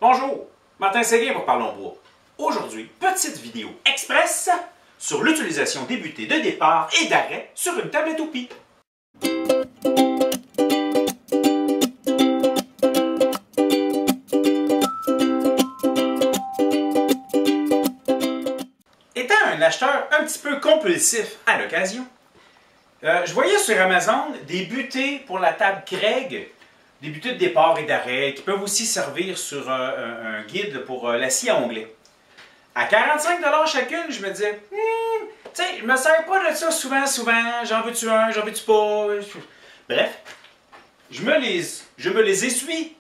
Bonjour, Martin Séguin pour Parlons Bois. Aujourd'hui, petite vidéo express sur l'utilisation des butées de départ et d'arrêt sur une tablette Oupi. Étant un acheteur un petit peu compulsif à l'occasion, je voyais sur Amazon des butées pour la table Craig, des butées de départ et d'arrêt qui peuvent aussi servir sur un guide pour la scie à onglets. À 45 $ chacune, je me disais, tu sais, je me sers pas de ça souvent, j'en veux-tu un, j'en veux-tu pas. Bref, je me les essuie,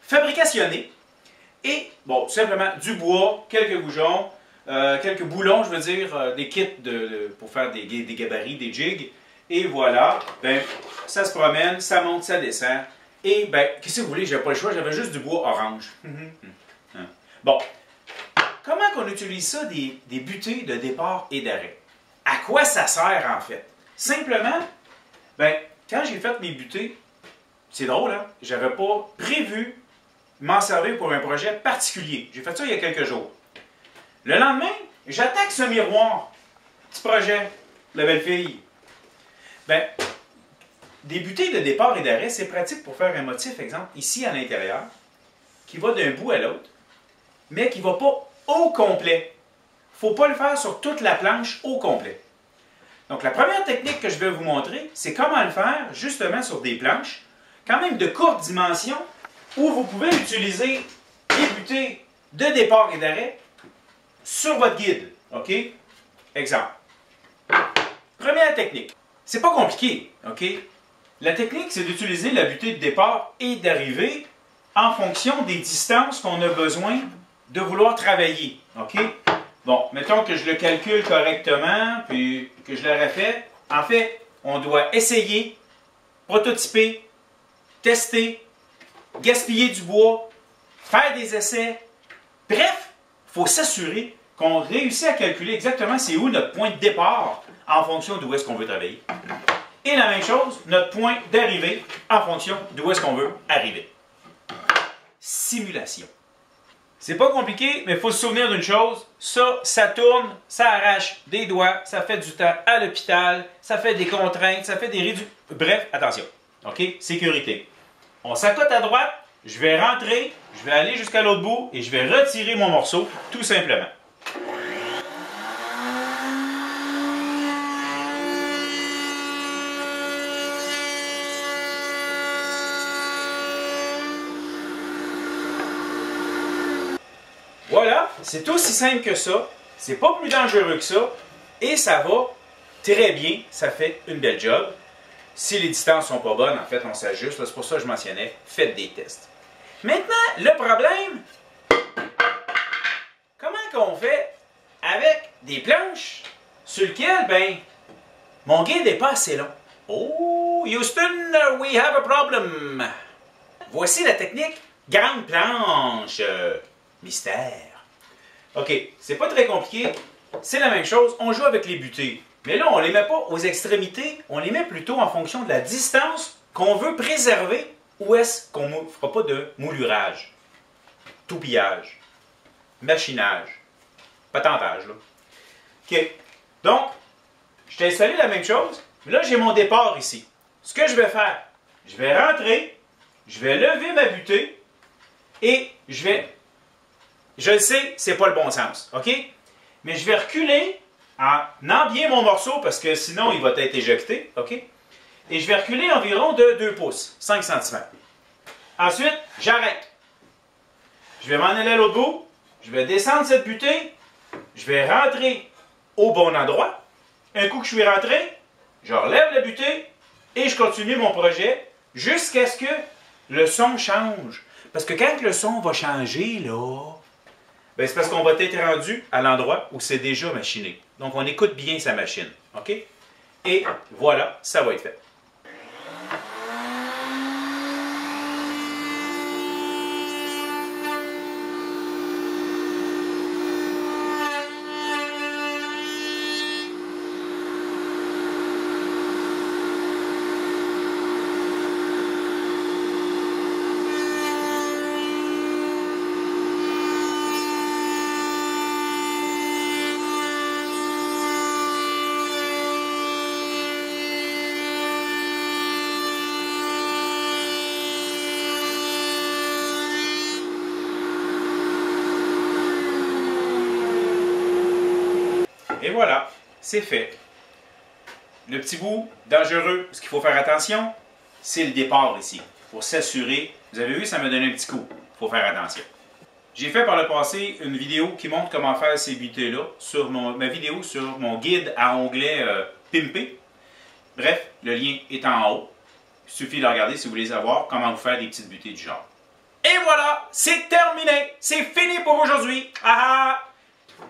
fabricationnés, et, bon, tout simplement, du bois, quelques boulons, je veux dire, des kits pour faire des gabarits, des jigs. Et voilà, ben, ça se promène, ça monte, ça descend. Et ben, qu'est-ce que vous voulez, j'avais pas le choix, j'avais juste du bois orange. Bon, comment qu'on utilise ça, des butées de départ et d'arrêt? À quoi ça sert en fait? Simplement, ben, quand j'ai fait mes butées, c'est drôle, hein? J'avais pas prévu m'en servir pour un projet particulier. J'ai fait ça il y a quelques jours. Le lendemain, j'attaque ce miroir. Petit projet, la belle fille. Ben, des butées de départ et d'arrêt, c'est pratique pour faire un motif, exemple, ici à l'intérieur, qui va d'un bout à l'autre, mais qui ne va pas au complet. Il ne faut pas le faire sur toute la planche au complet. Donc, la première technique que je vais vous montrer, c'est comment le faire, justement, sur des planches, quand même de courte dimension, où vous pouvez utiliser les butées de départ et d'arrêt sur votre guide. OK? Exemple. Première technique. C'est pas compliqué, OK? La technique, c'est d'utiliser la butée de départ et d'arrivée en fonction des distances qu'on a besoin de vouloir travailler, OK? Bon, mettons que je le calcule correctement, puis que je le refais. En fait, on doit essayer, prototyper, tester, gaspiller du bois, faire des essais. Bref, il faut s'assurer qu'on réussit à calculer exactement c'est où notre point de départ en fonction d'où est-ce qu'on veut travailler. Et la même chose, notre point d'arrivée en fonction d'où est-ce qu'on veut arriver. Simulation. C'est pas compliqué, mais il faut se souvenir d'une chose. Ça tourne, ça arrache des doigts, ça fait du temps à l'hôpital, ça fait des contraintes, ça fait des réductions. Bref, attention. OK? Sécurité. On s'accote à droite, je vais rentrer, je vais aller jusqu'à l'autre bout et je vais retirer mon morceau, tout simplement. Voilà, c'est aussi simple que ça, c'est pas plus dangereux que ça, et ça va très bien, ça fait une belle job. Si les distances sont pas bonnes, en fait, on s'ajuste, c'est pour ça que je mentionnais, faites des tests. Maintenant, le problème, comment qu'on fait avec des planches sur lesquelles, ben, mon guide n'est pas assez long? Oh, Houston, we have a problem. Voici la technique grande planche. Mystère. OK, c'est pas très compliqué. C'est la même chose. On joue avec les butées. Mais là, on ne les met pas aux extrémités. On les met plutôt en fonction de la distance qu'on veut préserver ou est-ce qu'on ne fera pas de moulurage, toupillage, machinage, patentage. Là. OK. Donc, je t'ai installé la même chose. Mais là, j'ai mon départ ici. Ce que je vais faire, je vais rentrer, je vais lever ma butée et je vais... Je le sais, c'est pas le bon sens, OK? Mais je vais reculer en bien mon morceau parce que sinon il va être éjecté, OK? Et je vais reculer environ de 2 pouces, 5 cm. Ensuite, j'arrête. Je vais m'en aller à l'autre bout, je vais descendre cette butée, je vais rentrer au bon endroit. Un coup que je suis rentré, je relève la butée et je continue mon projet jusqu'à ce que le son change. Parce que quand le son va changer, là... Ben, c'est parce qu'on va être rendu à l'endroit où c'est déjà machiné. Donc, on écoute bien sa machine. OK? Et voilà, ça va être fait. Et voilà, c'est fait. Le petit bout dangereux, ce qu'il faut faire attention, c'est le départ ici. Pour s'assurer, vous avez vu, ça m'a donné un petit coup. Il faut faire attention. J'ai fait par le passé une vidéo qui montre comment faire ces butées-là sur ma vidéo sur mon guide à onglet Pimpé. Bref, le lien est en haut. Il suffit de regarder si vous voulez savoir comment vous faire des petites butées du genre. Et voilà, c'est terminé. C'est fini pour aujourd'hui.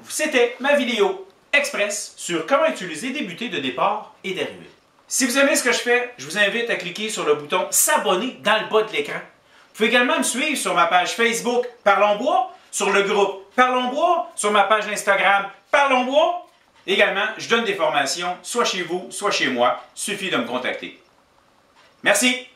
C'était ma vidéo express sur comment utiliser des butées de départ et d'arrivée. Si vous aimez ce que je fais, je vous invite à cliquer sur le bouton s'abonner dans le bas de l'écran. Vous pouvez également me suivre sur ma page Facebook Parlons Bois, sur le groupe Parlons Bois, sur ma page Instagram Parlons Bois. Également, je donne des formations soit chez vous, soit chez moi. Suffit de me contacter. Merci!